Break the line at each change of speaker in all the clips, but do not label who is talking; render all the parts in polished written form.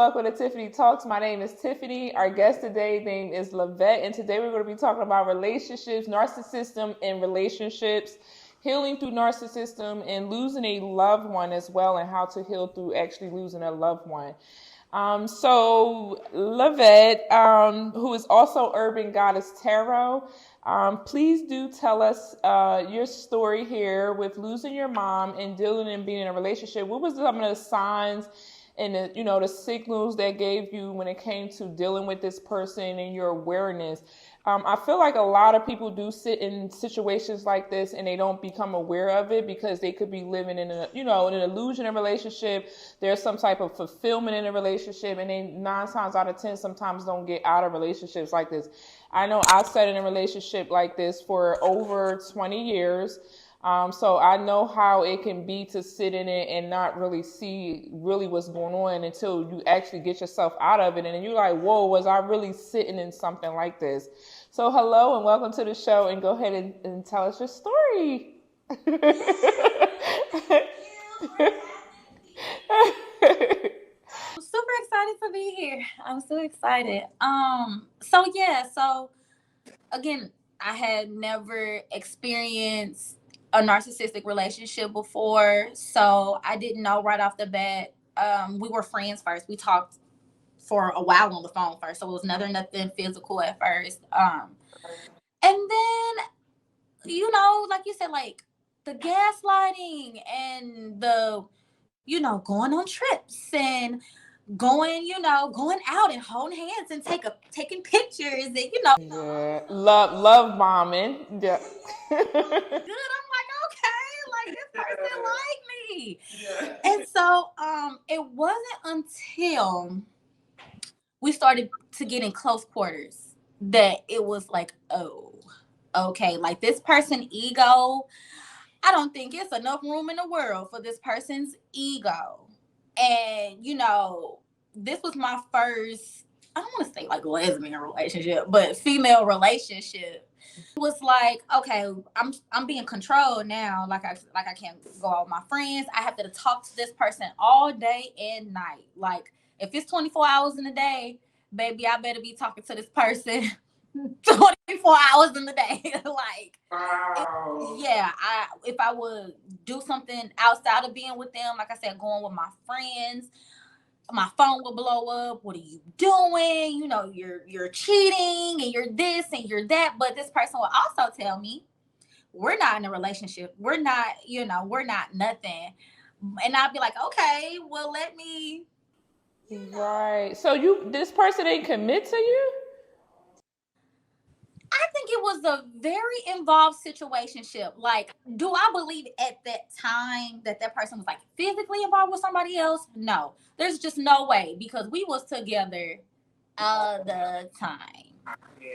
welcome to Tiffany Talks. My name is Tiffany. Our guest today name is Lavette, and today we're going to be talking about relationships, narcissism and relationships, healing through narcissism, and losing a loved one as well, and how to heal through actually losing a loved one. So Lavette, who is also Urban Goddess Tarot, please do tell us your story here with losing your mom and dealing and being in a relationship. What was some of the signs and the signals that gave you when it came to dealing with this person and your awareness? I feel like a lot of people do sit in situations like this and they don't become aware of it because they could be living in an illusion of relationship. There's some type of fulfillment in a relationship, and they 9 times out of 10 sometimes don't get out of relationships like this. I know I sat in a relationship like this for over 20 years. So I know how it can be to sit in it and not really see really what's going on until you actually get yourself out of it. And then you're like, whoa, was I really sitting in something like this? So hello and welcome to the show, and go ahead and tell us your story.
I'm super excited to be here. I'm so excited. So again, I had never experienced a narcissistic relationship before, so I didn't know right off the bat. We were friends first. We talked for a while on the phone first, so it was nothing physical at first. And then, like you said, like the gaslighting and the, going on trips and going out and holding hands and taking pictures and
Yeah, love bombing. Yeah.
good. I'm like, okay, like this person like me. Yeah. And so it wasn't until we started to get in close quarters that it was like, oh, okay, like this person ego, I don't think it's enough room in the world for this person's ego. And this was my first, I don't want to say like lesbian relationship, but female relationship. It was like, okay, I'm being controlled now. Like I can't go out with my friends. I have to talk to this person all day and night. Like if it's 24 hours in a day, baby, I better be talking to this person 24 hours in the day. Like, wow. If I would do something outside of being with them, like I said, going with my friends, my phone will blow up. What are you doing? You're cheating and you're this and you're that. But this person will also tell me, we're not in a relationship. We're not, we're not nothing. And I'll be like, okay, well, let me.
Right. So this person didn't commit to you?
I think it was a very involved situationship. Like, do I believe at that time that person was like physically involved with somebody else? No, there's just no way, because we was together all the time.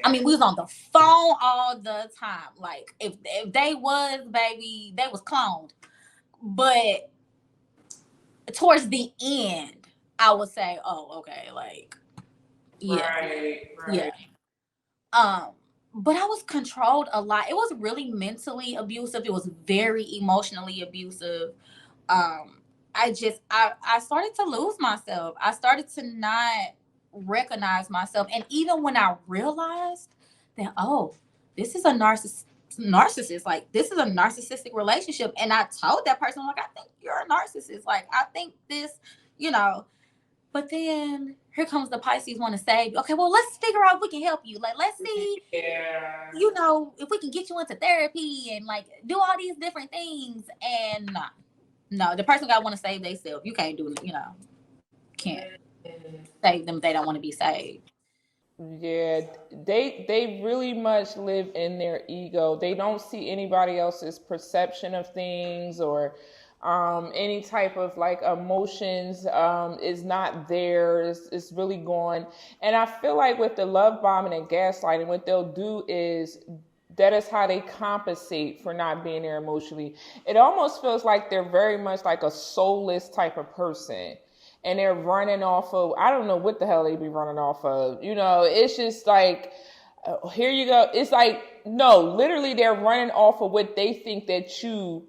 I mean, we was on the phone all the time. Like, if they was, baby, they was cloned. But towards the end, I would say, oh, okay, like, yeah,
right.
yeah. But I was controlled a lot. It was really mentally abusive. It was very emotionally abusive. I started to lose myself. I started to not recognize myself. And even when I realized that, oh, this is a narcissist, like this is a narcissistic relationship. And I told that person, like, I think you're a narcissist. Like, I think this, but then here comes the Pisces want to save you. Okay, well, let's figure out if we can help you. Like, let's see, if we can get you into therapy and like do all these different things. And no, the person got want to save themselves. You can't do it. Can't save them if they don't want to be saved.
Yeah, they really much live in their ego. They don't see anybody else's perception of things or any type of like emotions is not theirs. It's really gone. And I feel like with the love bombing and gaslighting, what they'll do is that is how they compensate for not being there emotionally. It almost feels like they're very much like a soulless type of person. And they're running off of, I don't know what the hell they be running off of. It's just like, here you go. It's like, no, literally they're running off of what they think that you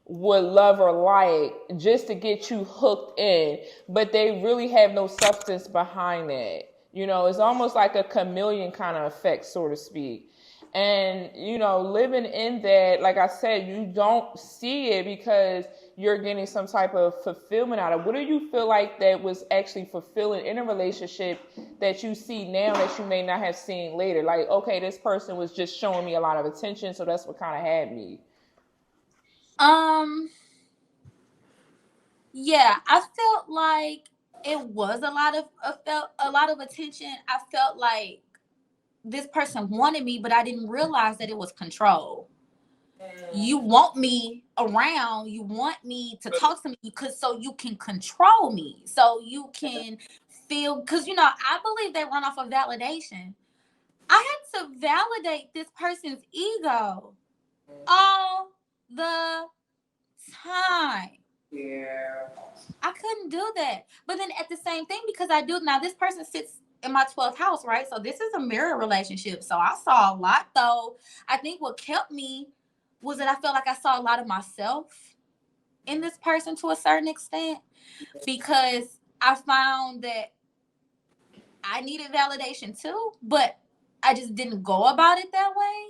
would love or like just to get you hooked in, but they really have no substance behind it. You know, it's almost like a chameleon kind of effect, so to speak. And, you know, living in that, like I said, you don't see it because you're getting some type of fulfillment out of it. What do you feel like that was actually fulfilling in a relationship that you see now that you may not have seen later? Like, okay, this person was just showing me a lot of attention, so that's what kind of had me.
Yeah, I felt like it was a lot of attention. I felt like this person wanted me, but I didn't realize that it was control. You want me around, you want me to talk to me because so you can control me, so you can feel, because you know, I believe they run off of validation. I had to validate this person's ego all the time. Yeah. I couldn't do that. But then at the same thing, because I do now, this person sits in my 12th house, right? So this is a mirror relationship. So I saw a lot, though. I think what kept me was that I felt like I saw a lot of myself in this person to a certain extent, because I found that I needed validation too, but I just didn't go about it that way.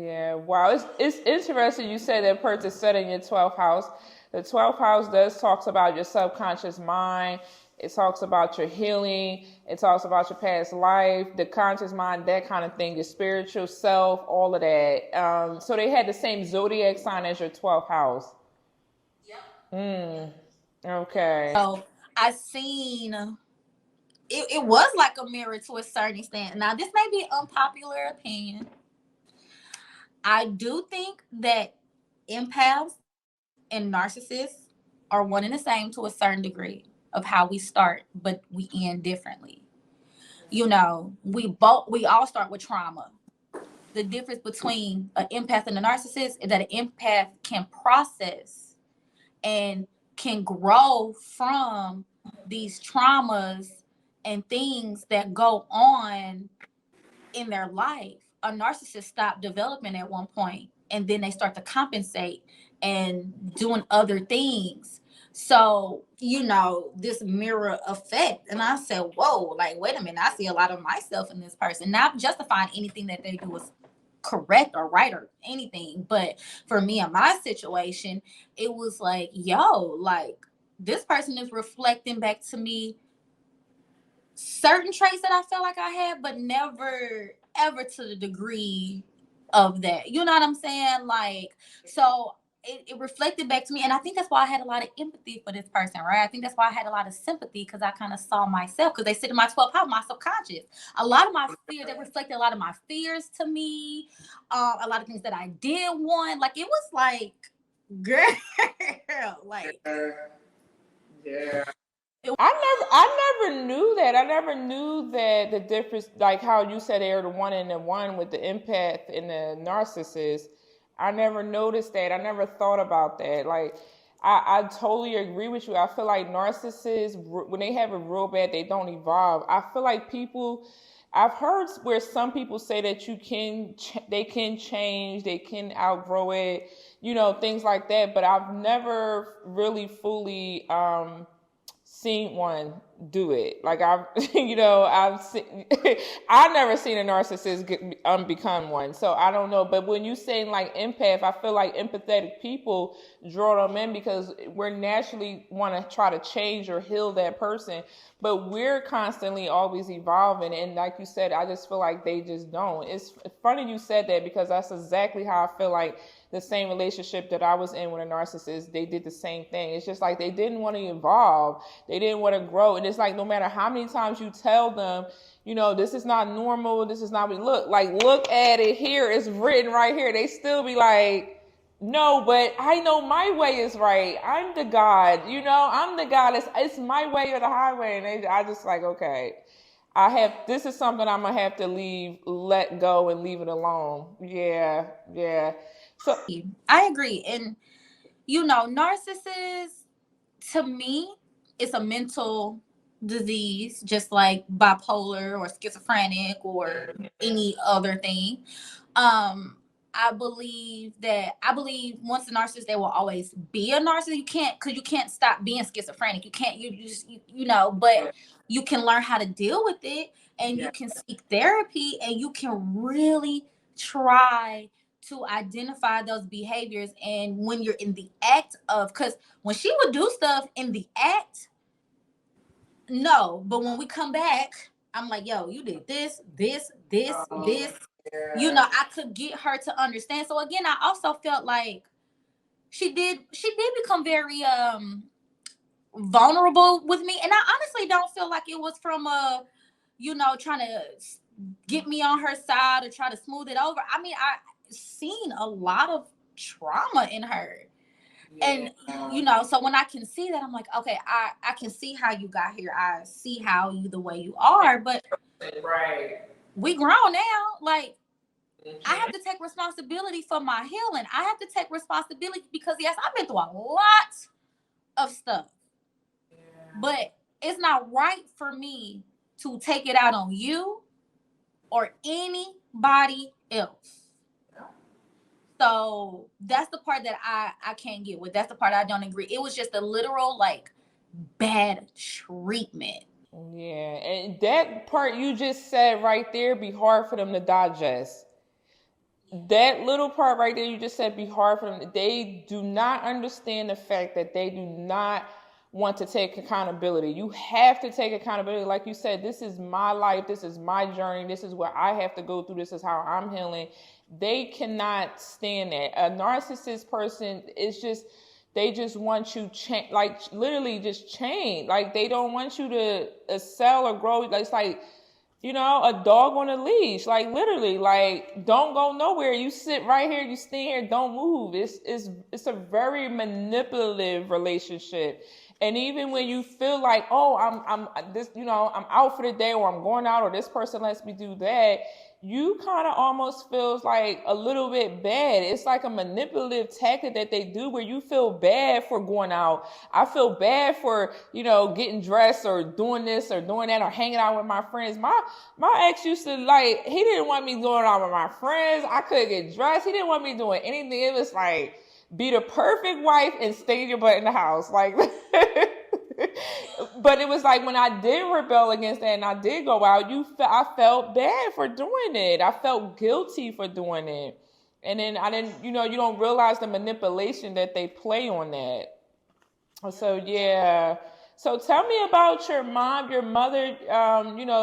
Yeah, wow. It's interesting you said that person set in your 12th house. The 12th house does talks about your subconscious mind. It talks about your healing. It talks about your past life, the conscious mind, that kind of thing, your spiritual self, all of that. So they had the same zodiac sign as your 12th house. Yep. Okay.
So I seen it was like a mirror to a certain extent. Now, this may be an unpopular opinion. I do think that empaths and narcissists are one and the same to a certain degree of how we start, but we end differently. You know, we all start with trauma. The difference between an empath and a narcissist is that an empath can process and can grow from these traumas and things that go on in their life. A narcissist stopped development at one point, and then they start to compensate and doing other things. So, you know, this mirror effect. And I said, whoa, like, wait a minute, I see a lot of myself in this person. Not justifying anything that they do is correct or right or anything. But for me, in my situation, it was like, yo, like, this person is reflecting back to me certain traits that I felt like I had, but never ever to the degree of that. You know what I'm saying? Like, so it reflected back to me. And I think that's why I had a lot of empathy for this person, right? I think that's why I had a lot of sympathy, because I kind of saw myself, because they sit in my 12th house, my subconscious. A lot of my fears, they reflected a lot of my fears to me, a lot of things that I did want. Like, it was like, girl, like,
yeah. I never knew that. I never knew that the difference, like how you said they're the one and the one with the empath and the narcissist. I never noticed that. I never thought about that. Like, I totally agree with you. I feel like narcissists, when they have it real bad, they don't evolve. I feel like people, I've heard where some people say that they can change, they can outgrow it, you know, things like that. But I've never really fully, seen one do it. Like I've, you know, I've never seen a narcissist become one. So I don't know. But when you say like empath, I feel like empathetic people draw them in because we're naturally want to try to change or heal that person. But we're constantly always evolving. And like you said, I just feel like they just don't. It's funny you said that because that's exactly how I feel like the same relationship that I was in with a narcissist, they did the same thing. It's just like they didn't want to evolve. They didn't want to grow. And it's like no matter how many times you tell them, you know, this is not normal, this is not what look at it here, it's written right here. They still be like, no, but I know my way is right. I'm the God, you know, I'm the God. It's my way or the highway. And I just like, okay, this is something I'm going to have to let go and leave it alone. Yeah. So
I agree. And, you know, narcissists, to me, it's a mental disease, just like bipolar or schizophrenic or any other thing. I believe once a narcissist, there will always be a narcissist. You can't stop being schizophrenic. You can't, but you can learn how to deal with it, and you can seek therapy, and you can really try to identify those behaviors. And when you're in the act of, because when she would do stuff in the act, no, but when we come back, I'm like, yo, you did this, this, this, this. I could get her to understand. So again, I also felt like she did become very vulnerable with me. And I honestly don't feel like it was from trying to get me on her side or try to smooth it over. I mean, I seen a lot of trauma in her. And so when I can see that, I'm like, okay, I can see how you got here. I see how you the way you are, but we grown now. Like, I have to take responsibility for my healing. I have to take responsibility because yes, I've been through a lot of stuff, but it's not right for me to take it out on you or anybody else. So that's the part that I can't get with. That's the part I don't agree. It was just a literal like bad treatment.
Yeah, and that part you just said right there be hard for them to digest. That little part right there you just said be hard for them. They do not understand the fact that they do not want to take accountability. You have to take accountability. Like you said, this is my life. This is my journey. This is what I have to go through. This is how I'm healing. They cannot stand that. A narcissist person is just, they just want you change, like literally just change. Like they don't want you to excel or grow. It's like, a dog on a leash. Like literally, like don't go nowhere. You sit right here. You stay here. Don't move. It's a very manipulative relationship. And even when you feel like, oh, I'm this, I'm out for the day, or I'm going out, or this person lets me do that, you kind of almost feels like a little bit bad. It's like a manipulative tactic that they do where you feel bad for going out. I feel bad for, getting dressed or doing this or doing that or hanging out with my friends. My ex used to he didn't want me going out with my friends. I couldn't get dressed. He didn't want me doing anything. It was like, be the perfect wife and stay your butt in the house. Like, but it was like when I did rebel against that and I did go out, I felt bad for doing it. I felt guilty for doing it. And then I didn't, you don't realize the manipulation that they play on that. So, yeah. So tell me about your mom, your mother,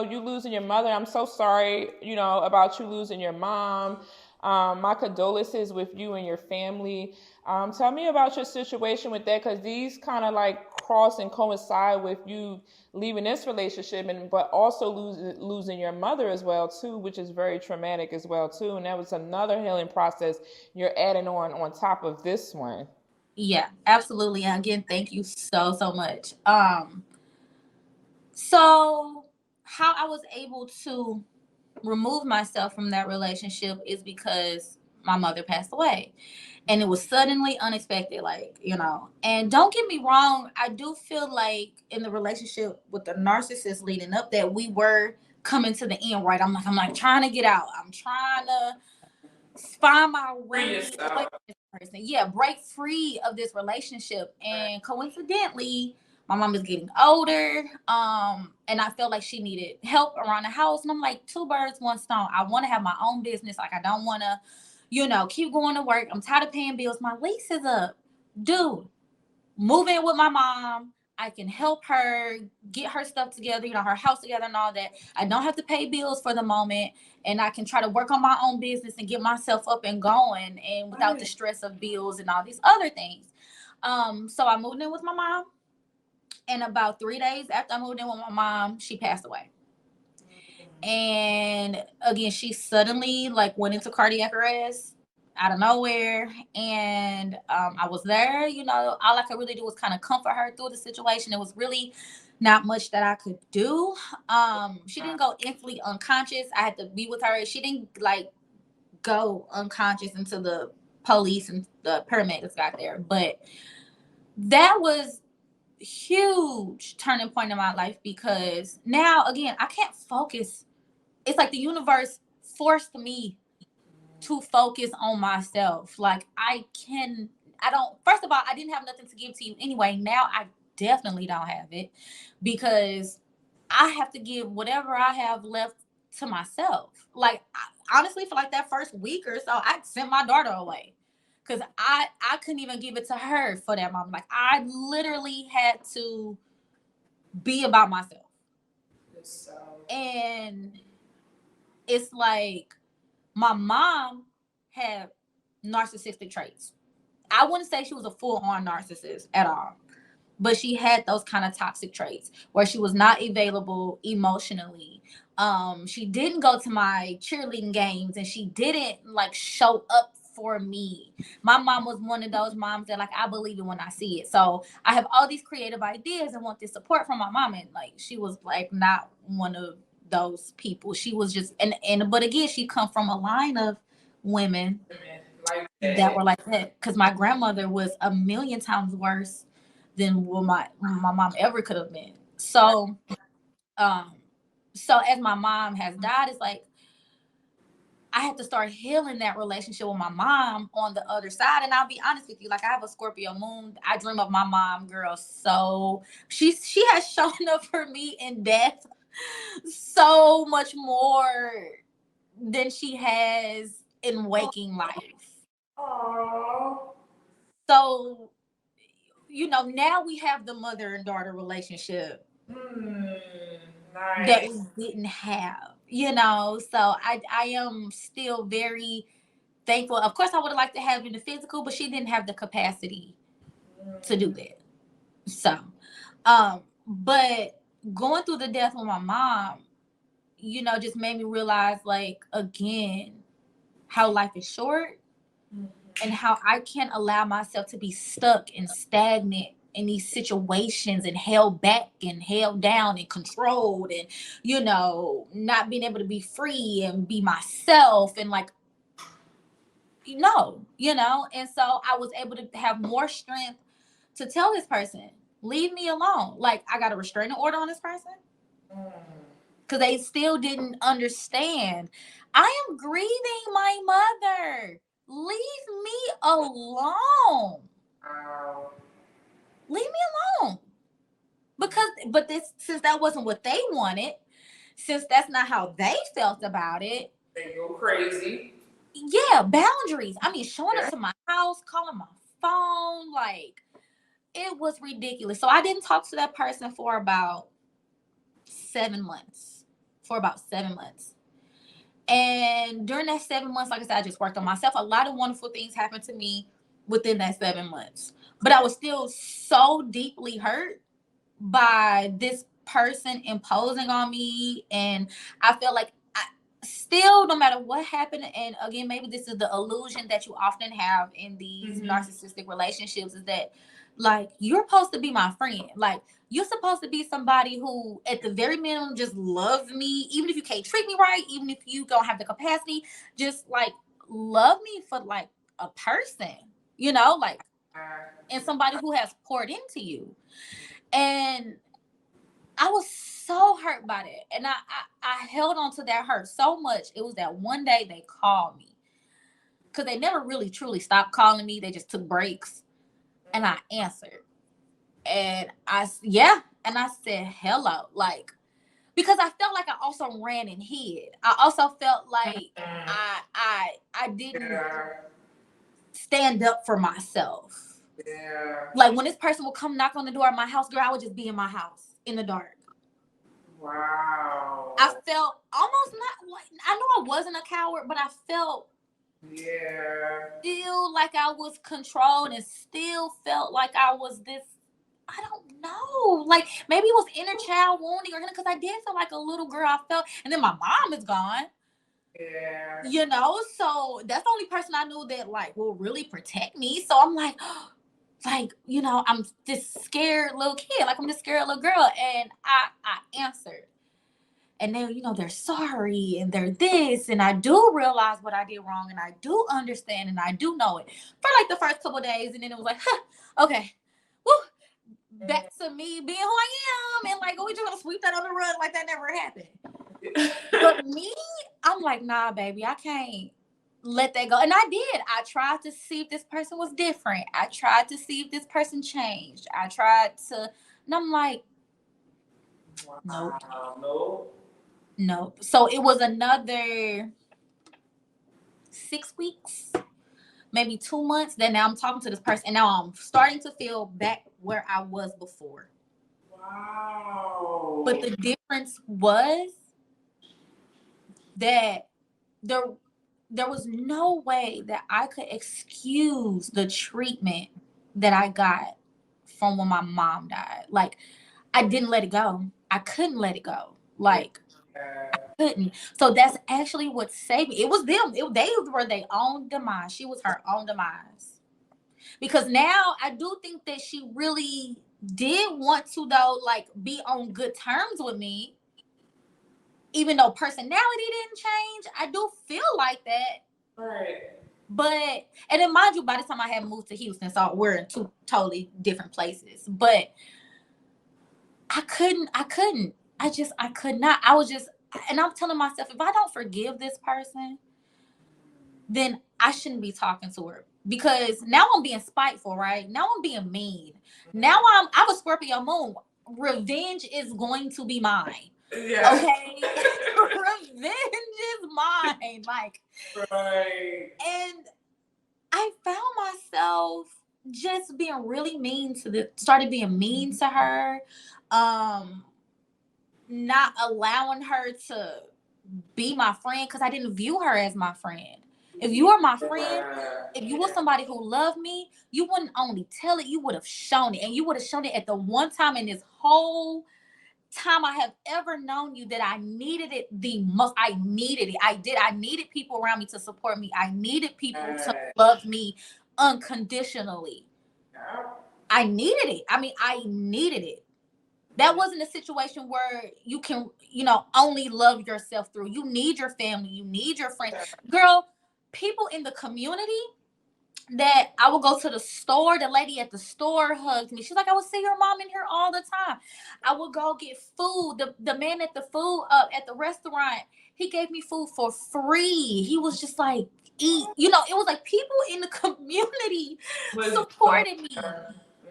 you losing your mother. I'm so sorry, about you losing your mom. My condolences with you and your family. Tell me about your situation with that, because these kind of like cross and coincide with you leaving this relationship, but also losing your mother as well too, which is very traumatic as well too. And that was another healing process you're adding on top of this one.
Yeah, absolutely. And again, thank you so much. So how I was able to remove myself from that relationship is because my mother passed away, and it was suddenly unexpected, and don't get me wrong, I do feel like in the relationship with the narcissist leading up that we were coming to the end, right? I'm like trying to get out. I'm trying to find my way. Yeah, break free of this relationship. And coincidentally, my mom is getting older, and I felt like she needed help around the house. And I'm like, two birds, one stone. I want to have my own business. Like, I don't want to, keep going to work. I'm tired of paying bills. My lease is up. Dude, move in with my mom. I can help her get her stuff together, her house together and all that. I don't have to pay bills for the moment, and I can try to work on my own business and get myself up and going, and without the stress of bills and all these other things. So I moved in with my mom, and about 3 days after I moved in with my mom, she passed away. And again, she suddenly went into cardiac arrest out of nowhere. And I was there, all I could really do was kind of comfort her through the situation. It was really not much that I could do. She didn't go instantly unconscious. I had to be with her. She didn't go unconscious until the police and the paramedics got there. But that was huge turning point in my life, because now again I can't focus. It's like the universe forced me too focused on myself. Like, first of all, I didn't have nothing to give to you anyway. Now I definitely don't have it, because I have to give whatever I have left to myself. Like, honestly, for like that first week or so, I sent my daughter away, because I couldn't even give it to her for that moment. Like, I literally had to be about myself. And it's like, my mom had narcissistic traits. I wouldn't say she was a full-on narcissist at all, but she had those kind of toxic traits where she was not available emotionally. She didn't go to my cheerleading games, and she didn't like show up for me. My mom was one of those moms that, like, I believe it when I see it. So I have all these creative ideas and want this support from my mom, and like, she was like not one of those people. She was just, but again, she come from a line of women that were like that, because my grandmother was a million times worse than what my mom ever could have been. So as my mom has died, it's like, I had to start healing that relationship with my mom on the other side. And I'll be honest with you, like, I have a Scorpio moon. I dream of my mom, girl. So she has shown up for me in death so much more than she has in waking life.
Aww.
So, now we have the mother and daughter relationship
nice.
that we didn't have, So I am still very thankful. Of course, I would have liked to have it in the physical, but she didn't have the capacity to do that. So, but going through the death of my mom, just made me realize, like, again, how life is short, and how I can't allow myself to be stuck and stagnant in these situations, and held back and held down and controlled, and, not being able to be free and be myself, and like, and so I was able to have more strength to tell this person, leave me alone. Like, I got a restraining order on this person, because they still didn't understand. I am grieving my mother. Leave me alone. Leave me alone. Since that wasn't what they wanted, since that's not how they felt about it,
they go crazy.
Yeah, boundaries. I mean, showing up to my house, calling my phone, like, it was ridiculous. So I didn't talk to that person for about 7 months. And during that 7 months, like I said, I just worked on myself. A lot of wonderful things happened to me within that 7 months. But I was still so deeply hurt by this person imposing on me. And I felt like still, no matter what happened, and again, maybe this is the illusion that you often have in these narcissistic relationships, is that, like, you're supposed to be my friend. Like, you're supposed to be somebody who, at the very minimum, just loves me, even if you can't treat me right, even if you don't have the capacity, just like love me for like a person, like, and somebody who has poured into you. And I was so hurt by that. And I held on to that hurt so much. It was that one day they called me, because they never really truly stopped calling me. They just took breaks. And I answered. And I said, hello. Like, because I felt like I also ran and hid. I also felt like I didn't stand up for myself.
Yeah.
Like, when this person would come knock on the door of my house, girl, I would just be in my house in the dark.
Wow.
I felt almost not like, I know I wasn't a coward, but I felt still like I was controlled, and still felt like I was this, I don't know, like, maybe it was inner child wounding, or because I did feel like a little girl. I felt, and then my mom is gone. Yeah. So that's the only person I knew that, like, will really protect me. So I'm like, I'm this scared little kid. Like, I'm this scared little girl. And I answered. And then, they're sorry, and they're this, and I do realize what I did wrong, and I do understand, and I do know it, for like the first couple of days. And then it was like, okay, woo, back to me being who I am, and like, we just gonna sweep that on the rug like that never happened. But me, I'm like, nah, baby, I can't. let that go. And I did. I tried to see if this person was different. I tried to see if this person changed. I tried to, and I'm like, nope. Nope. So it was another 6 weeks, maybe 2 months. Then now I'm talking to this person, and now I'm starting to feel back where I was before.
Wow.
But the difference was that there was no way that I could excuse the treatment that I got from when my mom died. Like, I didn't let it go. I couldn't let it go. Like, I couldn't. So that's actually what saved me. It was them. They were their own demise. She was her own demise. Because now I do think that she really did want to, though, like, be on good terms with me. Even though personality didn't change, I do feel like that.
Right. But,
and then mind you, by the time I had moved to Houston, so we're in two totally different places. But I couldn't. I could not. I was just, and I'm telling myself, if I don't forgive this person, then I shouldn't be talking to her. Because now I'm being spiteful, right? Now I'm being mean. Now I'm a Scorpio moon. Revenge is going to be mine. Yeah. Okay. Revenge is mine. Like, right. And I found myself just being really mean started being mean to her. Not allowing her to be my friend because I didn't view her as my friend. If you were my friend, if you were somebody who loved me, you wouldn't only tell it, you would have shown it. And you would have shown it at the one time in this whole time I have ever known you that I needed it the most. I needed it. I did. I needed people around me to support me. I needed people to love me unconditionally. I needed it. I mean, I needed it. That wasn't a situation where you can, only love yourself through. You need your family. You need your friends. Girl, people in the community that I would go to the store. The lady at the store hugged me. She's like, I would see your mom in here all the time. I would go get food. The man at the food at the restaurant, he gave me food for free. He was just like, eat. It was like people in the community supported me.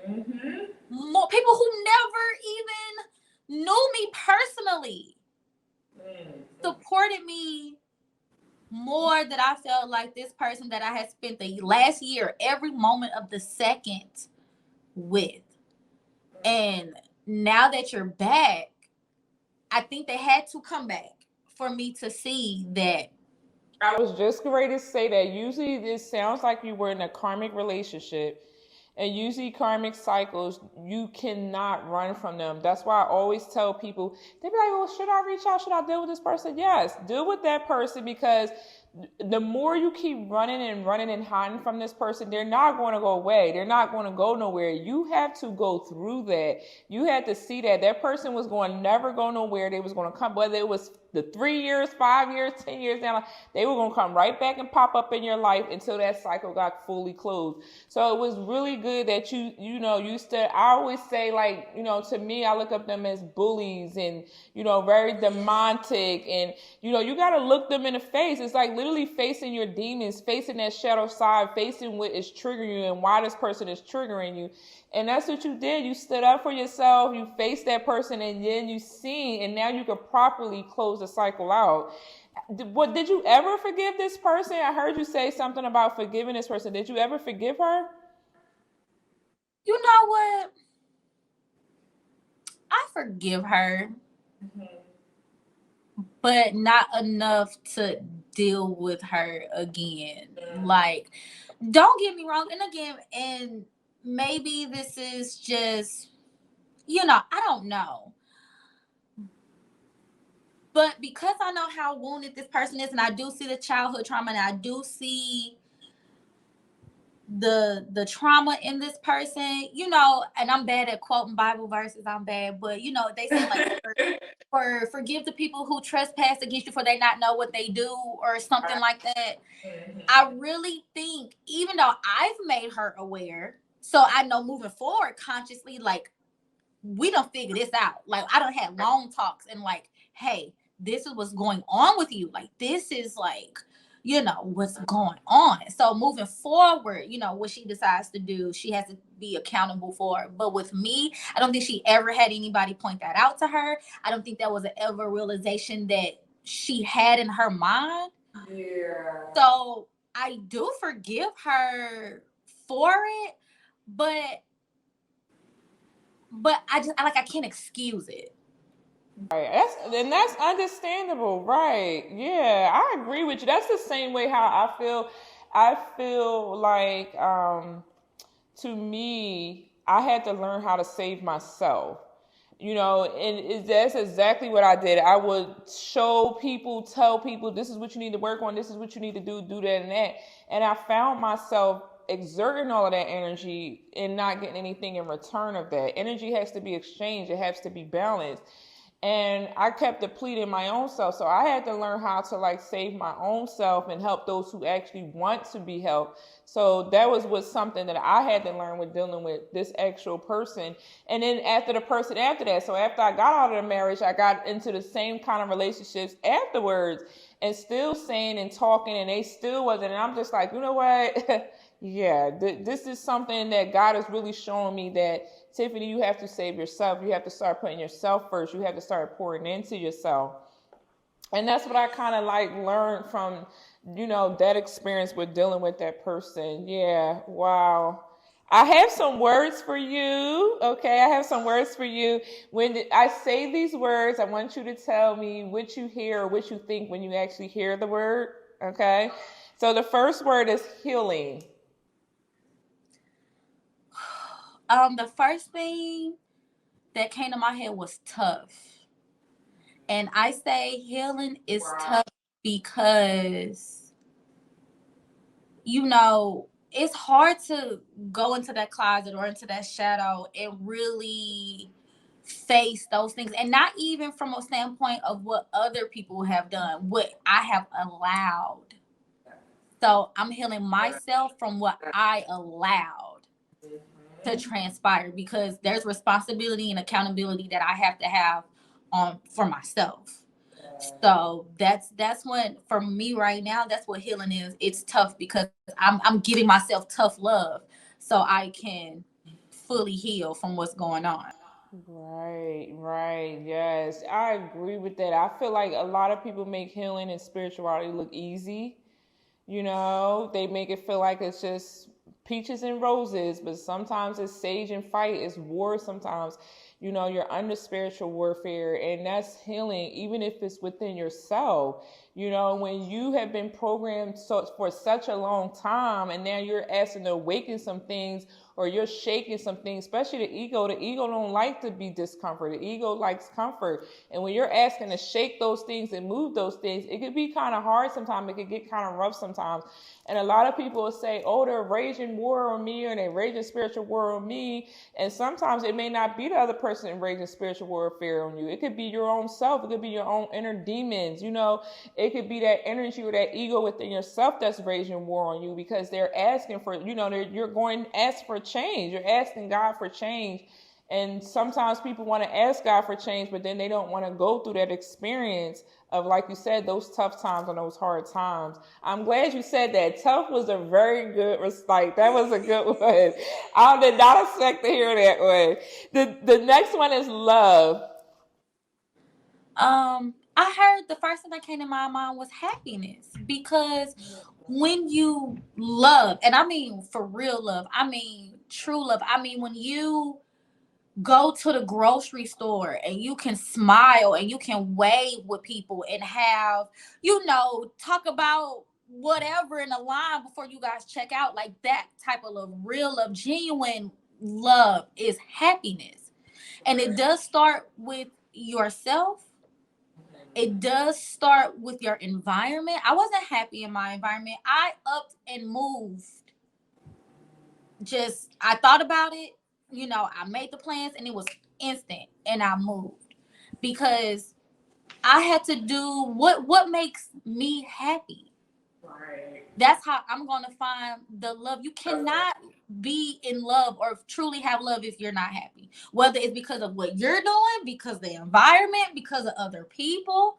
Mm-hmm. More people who never even knew me personally supported me more, that I felt like this person that I had spent the last year every moment of the second with. And now that you're back, I think they had to come back for me to see that.
I was just ready to say that usually this sounds like you were in a karmic relationship. And usually karmic cycles, you cannot run from them. That's why I always tell people, they be like, well, should I reach out? Should I deal with this person? Yes, deal with that person, because the more you keep running and hiding from this person, they're not going to go away. They're not going to go nowhere. You have to go through that. You had to see that person was going to never go nowhere. They was going to come, whether it was the 3 years, 5 years, 10 years down, they were going to come right back and pop up in your life until that cycle got fully closed. So it was really good that you stood. I always say, like, to me, I look up them as bullies and, very demonic, and, you got to look them in the face. It's like literally facing your demons, facing that shadow side, facing what is triggering you and why this person is triggering you. And that's what you did. You stood up for yourself, you faced that person, and then you seen, and now you could properly close the cycle out. Did you ever forgive this person? I heard you say something about forgiving this person. Did you ever forgive her?
You know what? I forgive her. Mm-hmm. But not enough to deal with her again. Mm-hmm. Like, don't get me wrong. And again, and maybe this is just, I don't know. But because I know how wounded this person is, and I do see the childhood trauma, and I do see the trauma in this person, and I'm bad at quoting Bible verses. I'm bad, but they say like forgive the people who trespass against you, for they not know what they do, or something like that. Mm-hmm. I really think, even though I've made her aware, so I know moving forward consciously, like, we don't figure this out. Like, I don't have long talks and like, hey, this is what's going on with you. Like, this is like, what's going on. So moving forward, what she decides to do, she has to be accountable for it. But with me, I don't think she ever had anybody point that out to her. I don't think that was an ever realization that she had in her mind. Yeah. So I do forgive her for it, but I can't excuse it.
Right. That's understandable, right? Yeah, I agree with you. That's the same way how I feel. I feel like to me, I had to learn how to save myself. And that's exactly what I did. I would show people, tell people, this is what you need to work on, this is what you need to do that and that. And I found myself exerting all of that energy and not getting anything in return of that. Energy has to be exchanged, it has to be balanced. And I kept depleting my own self. So I had to learn how to save my own self and help those who actually want to be helped. So that was something that I had to learn with dealing with this actual person. And then after the person after that, so after I got out of the marriage, I got into the same kind of relationships afterwards and still saying and talking, and they still wasn't. And I'm just like, you know what? Yeah, this is something that God is really showing me that, Tiffany, you have to save yourself. You have to start putting yourself first. You have to start pouring into yourself. And that's what I kind of learned from, that experience with dealing with that person. Yeah, wow. I have some words for you. Okay, I have some words for you. When I say these words, I want you to tell me what you hear or what you think when you actually hear the word. Okay, so the first word is healing.
The first thing that came to my head was tough. And I say healing is tough because, it's hard to go into that closet or into that shadow and really face those things. And not even from a standpoint of what other people have done, what I have allowed. So I'm healing myself from what I allowed to transpire, because there's responsibility and accountability that I have to have on for myself. So that's what, for me right now, that's what healing is. It's tough because I'm giving myself tough love so I can fully heal from what's going on.
Right, yes. I agree with that. I feel like a lot of people make healing and spirituality look easy. They make it feel like it's just peaches and roses, but sometimes it's sage and fight, it's war sometimes. You're under spiritual warfare, and that's healing, even if it's within yourself. When you have been programmed for such a long time, and now you're asking to awaken some things, or you're shaking some things, especially the ego. The ego don't like to be discomfort. The ego likes comfort. And when you're asking to shake those things and move those things, it could be kind of hard sometimes. It could get kind of rough sometimes. And a lot of people will say, oh, they're raging war on me, or they're raging spiritual war on me. And sometimes it may not be the other person raging spiritual warfare on you. It could be your own self. It could be your own inner demons. It could be that energy or that ego within yourself that's raging war on you, because they're asking for, you're going to ask for change. You're asking God for change. And sometimes people want to ask God for change, but then they don't want to go through that experience of, like you said, those tough times and those hard times. I'm glad you said that. Tough was a very good, that was a good one. I did not expect to hear that one. The next one is love.
I heard the first thing that came to my mind was happiness, because when you love, and I mean for real love, I mean true love, I mean when you go to the grocery store and you can smile and you can wave with people and have, talk about whatever in the line before you guys check out, like that type of love, real love, genuine love is happiness. And it does start with yourself. It does start with your environment. I wasn't happy in my environment. I upped and moved. I thought about it, I made the plans and it was instant, and I moved because I had to do what makes me happy. Right. That's how I'm going to find the love. You cannot be in love or truly have love if you're not happy. Whether it's because of what you're doing, because of the environment, because of other people.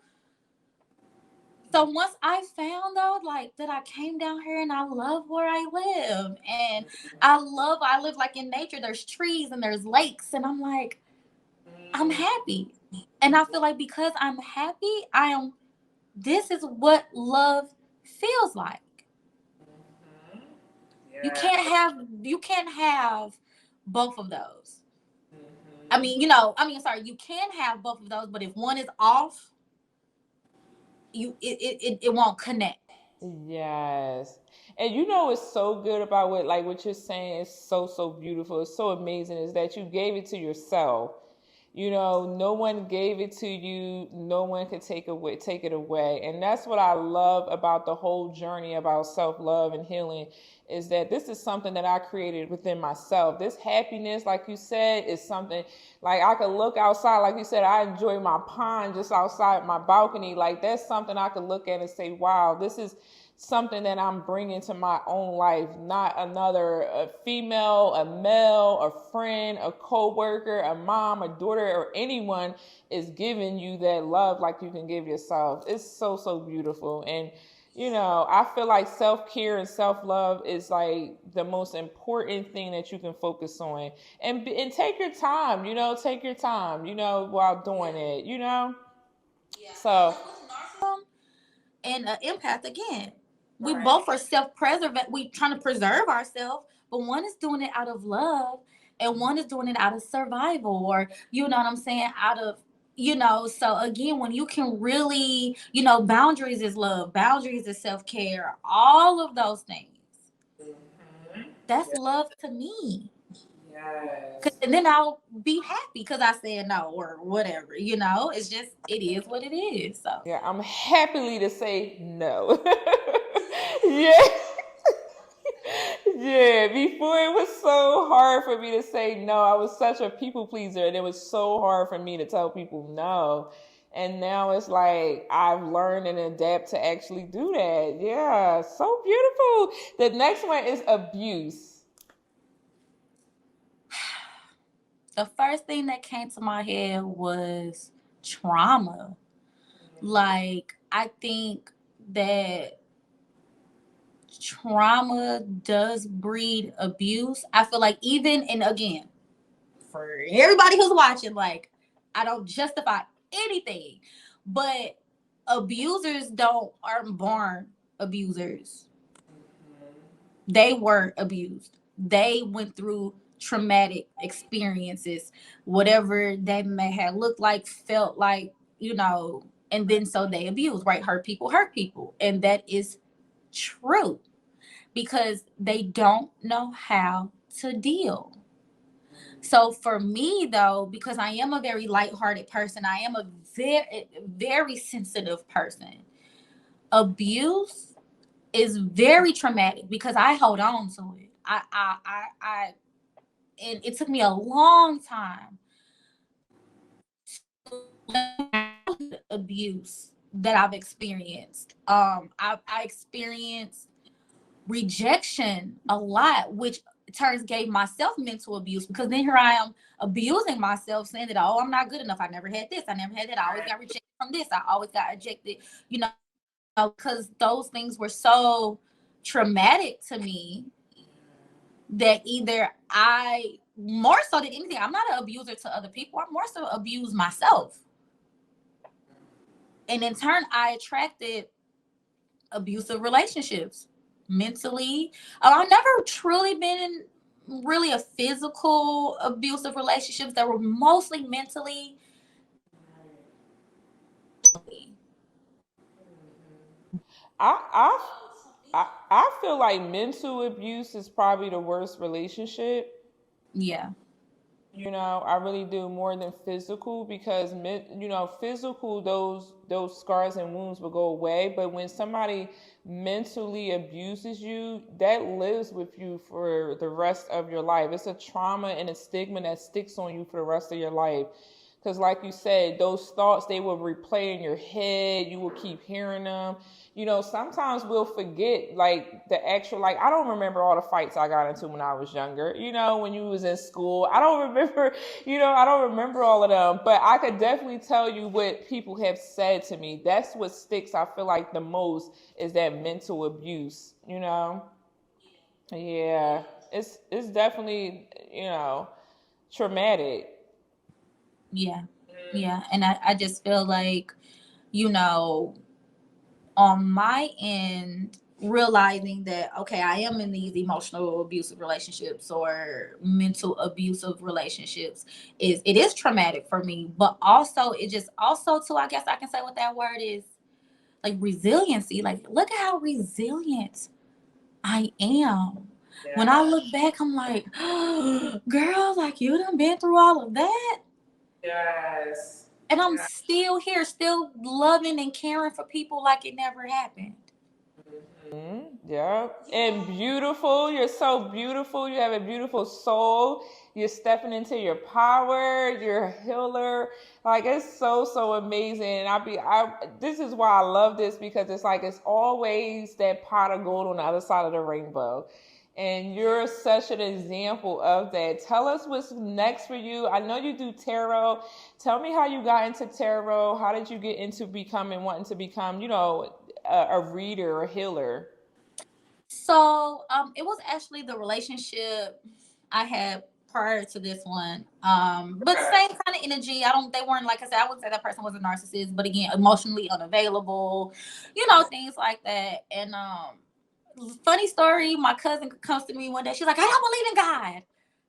So once I found out like that, I came down here and I love where I live, and I live like in nature. There's trees and there's lakes, and I'm like, I'm happy. And I feel like because I'm happy, this is what love feels like. You can't have both of those. You can have both of those, but if one is off, it won't connect.
Yes. And you know what's so good about what you're saying is so beautiful. It's so amazing is that you gave it to yourself. No one gave it to you. No one could take it away. And that's what I love about the whole journey about self-love and healing is that this is something that I created within myself. This happiness, like you said, is something like I could look outside. Like you said, I enjoy my pond just outside my balcony. Like that's something I could look at and say, wow, this is something that I'm bringing to my own life, not a female, a male, a friend, a co-worker, a mom, a daughter, or anyone is giving you that love like you can give yourself. It's so beautiful. And, I feel like self-care and self-love is like the most important thing that you can focus on. And take your time, while doing it,
Yeah.
So.
And empath again. We both are self-preservant. We trying to preserve ourselves, but one is doing it out of love, and one is doing it out of survival, or you know what I'm saying, out of So again, when you can really, boundaries is love, boundaries is self-care, all of those things. That's love to me.
Yes.
And then I'll be happy because I said no or whatever. It's just it is what it is. So
yeah, I'm happily to say no. Yeah. Yeah, before it was so hard for me to say no. I was such a people pleaser, and it was so hard for me to tell people no. And now it's like I've learned and adapt to actually do that. Yeah, so beautiful. The next one is abuse.
the first thing that came to my head was trauma. Like, I think that trauma does breed abuse. I feel like even, and again, for everybody who's watching, like, I don't justify anything, but abusers aren't born abusers. They were abused. They went through traumatic experiences, whatever that may have looked like, felt like, and then so they abuse, right? Hurt people. And that is true because they don't know how to deal. So for me, though, because I am a very lighthearted person, I am a very, very sensitive person. Abuse is very traumatic because I hold on to it. And it took me a long time to abuse that I've experienced. I experienced rejection a lot, which turns gave myself mental abuse because then here I am abusing myself, saying that, oh, I'm not good enough. I never had this. I never had that. I always got rejected from this. I always got ejected, because those things were so traumatic to me that either I, more so than anything, I'm not an abuser to other people. I more so abuse myself. And in turn, I attracted abusive relationships mentally. I've never truly been in really a physical abusive relationships that were mostly mentally.
I I feel like mental abuse is probably the worst relationship.
Yeah.
I really do more than physical because physical those scars and wounds will go away, but when somebody mentally abuses you, that lives with you for the rest of your life. It's a trauma and a stigma that sticks on you for the rest of your life. Because like you said, those thoughts, they will replay in your head. You will keep hearing them. You know, sometimes we'll forget like the actual, like I don't remember all the fights I got into when I was younger. You know, when you was in school, I don't remember, I don't remember all of them, but I could definitely tell you what people have said to me. That's what sticks, I feel like, the most is that mental abuse, Yeah, it's definitely, traumatic.
Yeah. Yeah. And I just feel like, you know, on my end, realizing that, okay, I am in these emotional abusive relationships or mental abusive relationships, it is traumatic for me. But also, it just also too, I guess I can say what that word is, like resiliency. Like, look at how resilient I am. Yeah. When I look back, I'm like, girl, like you done been through all of that.
Yes.
And I'm still here, still loving and caring for people like it never happened.
Yeah. And beautiful. You're so beautiful. You have a beautiful soul. You're stepping into your power. You're a healer. Like it's so amazing. And this is why I love this, because it's like it's always that pot of gold on the other side of the rainbow. And you're such an example of that. Tell us what's next for you. I know you do tarot. Tell me how you got into tarot. How did you get into wanting to become, a reader or healer?
So it was actually the relationship I had prior to this one. But same kind of energy. They weren't, like I said, I wouldn't say that person was a narcissist, but again, emotionally unavailable, things like that. And funny story, my cousin comes to me one day, she's like, I don't believe in God.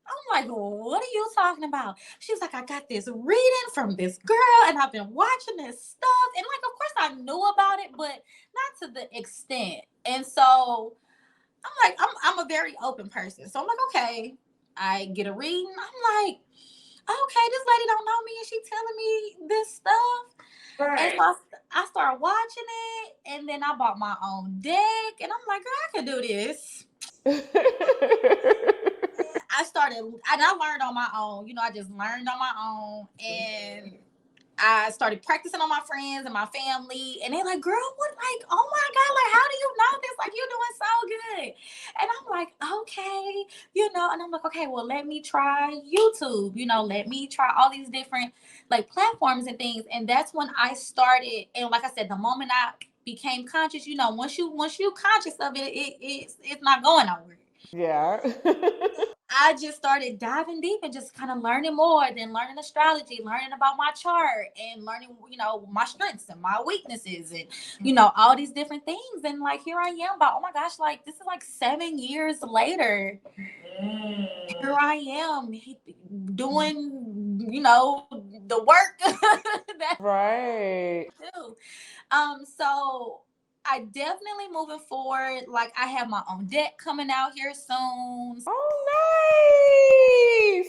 I'm like, what are you talking about? She's like, I got this reading from this girl and I've been watching this stuff. And like, of course I knew about it, but not to the extent. And so I'm like, I'm a very open person. So I'm like, okay, I get a reading. I'm like, okay, this lady don't know me and she telling me this stuff. Right. And so I started watching it, and then I bought my own deck, and I'm like, girl, I can do this. I started, and I learned on my own. I just learned on my own, and I started practicing on my friends and my family, and they're like, girl, what, like, oh my God, like, how do you know this? Like, you're doing so good. And I'm like, okay, and I'm like, okay, well, let me try YouTube, let me try all these different like platforms and things. And that's when I started. And like I said, the moment I became conscious, once you conscious of it, it's not going nowhere.
Yeah.
I just started diving deep and just kind of learning more, then learning astrology, learning about my chart, and learning, my strengths and my weaknesses, and, all these different things. And like, here I am about, oh my gosh, like this is like 7 years later. Here I am doing, the work that
right.
I do. So I definitely moving forward. Like I have my own deck coming out here
Oh,
soon.
nice.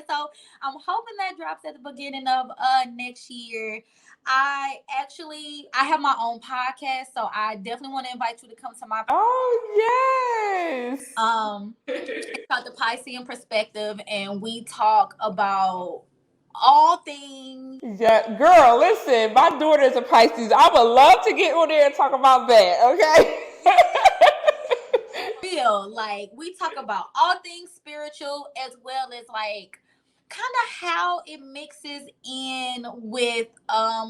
So I'm hoping that drops at the beginning of next year. I have my own podcast, so I definitely want to invite you to come to my.
Oh yes.
It's called the Piscean Perspective, and we talk about all things.
Yeah, girl, listen, my daughter is a Pisces. I would love to get on there and talk about that, okay?
Real, like we talk about all things spiritual as well as like kind of how it mixes in with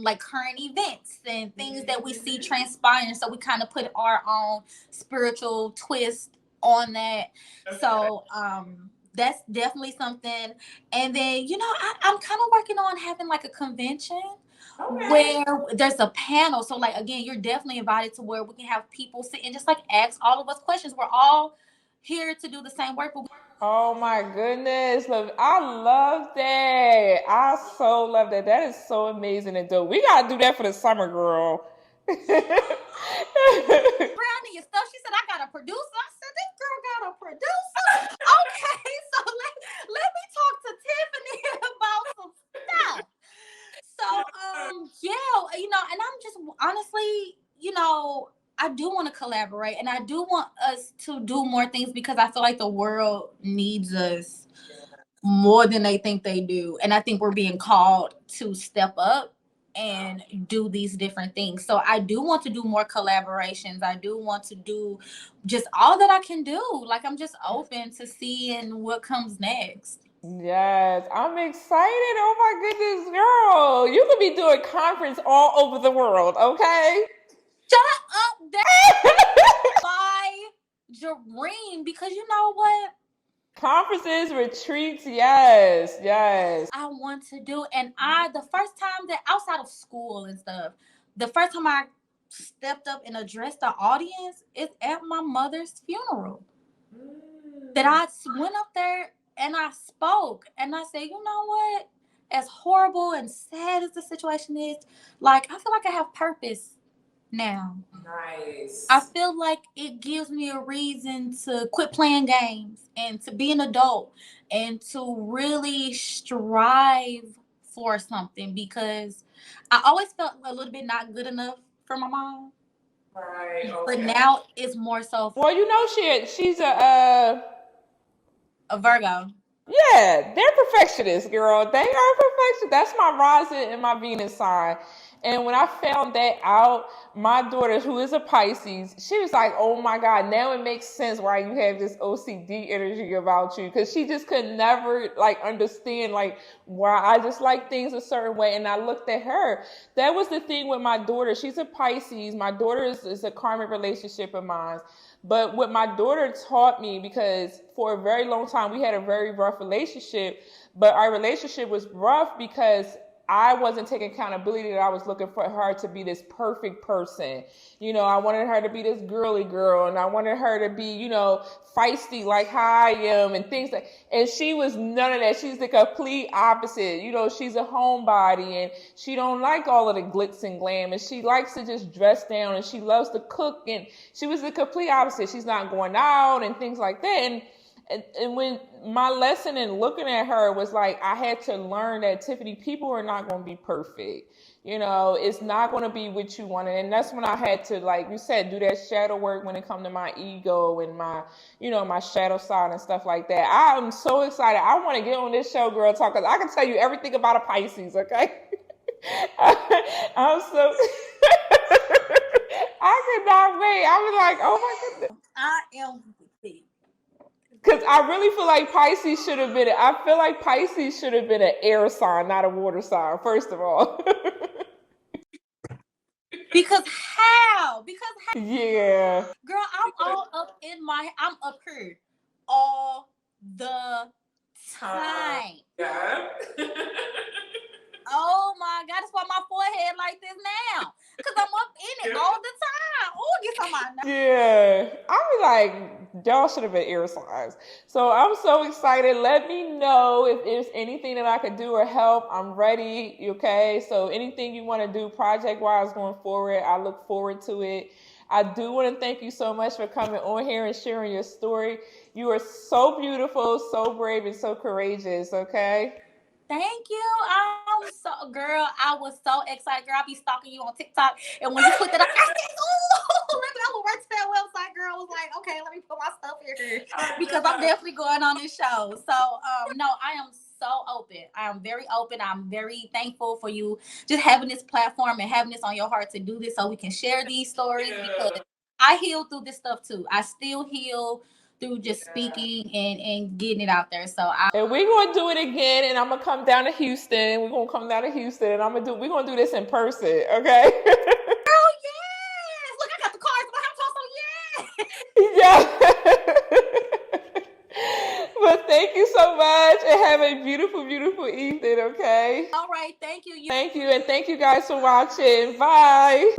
like current events and things that we see transpiring. So we kind of put our own spiritual twist on that. Okay. So that's definitely something. And then I'm kind of working on having like a convention. Okay. Where there's a panel. So like again, you're definitely invited to where we can have people sit and just like ask all of us questions. We're all here to do the same work.
Oh my goodness. I love that. I so love that. That is so amazing and dope. We gotta do that for the summer, girl.
Brownie and stuff. She said, I got a producer. I said, this girl got a producer. Okay, so let me talk to Tiffany about some stuff. So, yeah, and I'm just honestly, I do want to collaborate, and I do want us to do more things because I feel like the world needs us more than they think they do. And I think we're being called to step up and do these different things. So I do want to do more collaborations. I do want to do just all that I can do. Like, I'm just open to seeing what comes next.
Yes, I'm excited. Oh my goodness, girl. You could be doing conference all over the world, okay?
Shut up, that's my dream, because you know what?
Conferences, retreats, yes.
I want to do, and the first time that outside of school and stuff, the first time I stepped up and addressed the audience is at my mother's funeral. That I went up there and I spoke and I said, you know what? As horrible and sad as the situation is, like, I feel like I have purpose now.
Nice.
I feel like it gives me a reason to quit playing games and to be an adult and to really strive for something, because I always felt a little bit not good enough for my mom.
Right. Okay.
But now it's more so.
Well, you know, she's a
Virgo.
Yeah, they're perfectionists, girl. They are perfectionists. That's my rising and my Venus sign. And when I found that out, my daughter, who is a Pisces, she was like, oh my God, now it makes sense why you have this OCD energy about you. Because she just could never understand why I just like things a certain way. And I looked at her. That was the thing with my daughter. She's a Pisces. My daughter is a karmic relationship of mine. But what my daughter taught me, because for a very long time we had a very rough relationship, but our relationship was rough because I wasn't taking accountability that I was looking for her to be this perfect person. You know, I wanted her to be this girly girl, and I wanted her to be, you know, feisty like how I am and things like, and she was none of that. She's the complete opposite. You know, she's a homebody and she don't like all of the glitz and glam, and she likes to just dress down, and she loves to cook, and she was the complete opposite. She's not going out and things like that. And when my lesson in looking at her was like, I had to learn that, Tiffany, people are not going to be perfect. You know, it's not going to be what you wanted. And that's when I had to, like you said, do that shadow work when it comes to my ego and my, you know, my shadow side and stuff like that. I'm so excited. I want to get on this show, Girl Talk, because I can tell you everything about a Pisces, okay? I'm so... I could not wait. I was like, oh my goodness.
I am...
Because I really feel like Pisces should have been, an air sign, not a water sign, first of all.
Because how?
Yeah.
Girl, I'm up here all the time.
Yeah.
Oh my God, that's why my forehead like this now. Because I'm up in it all the time. Oh, get some of my...
Yeah. I be like, y'all should have been air signs. So I'm so excited. Let me know if there's anything that I could do or help. I'm ready. Okay. So anything you want to do project-wise going forward, I look forward to it. I do want to thank you so much for coming on here and sharing your story. You are so beautiful, so brave, and so courageous. Okay.
Thank you. Girl, I was so excited. Girl, I'll be stalking you on TikTok. And when you put that up, I said, ooh, let me go right to that website. Girl, I was like, okay, let me put my stuff here. Because I'm definitely going on this show. So, no, I am so open. I am very open. I'm very thankful for you just having this platform and having this on your heart to do this so we can share these stories. Because I heal through this stuff too. I still heal through just speaking and getting it out there. And
we're gonna do it again, and I'm gonna come down to Houston. We're gonna come down to Houston, and we're gonna do this in person, okay?
Girl, yes! Look, I got the cards in my house,
so yeah. But thank you so much, and have a beautiful, beautiful evening, okay?
All right, thank you.
Thank you, and thank you guys for watching. Bye.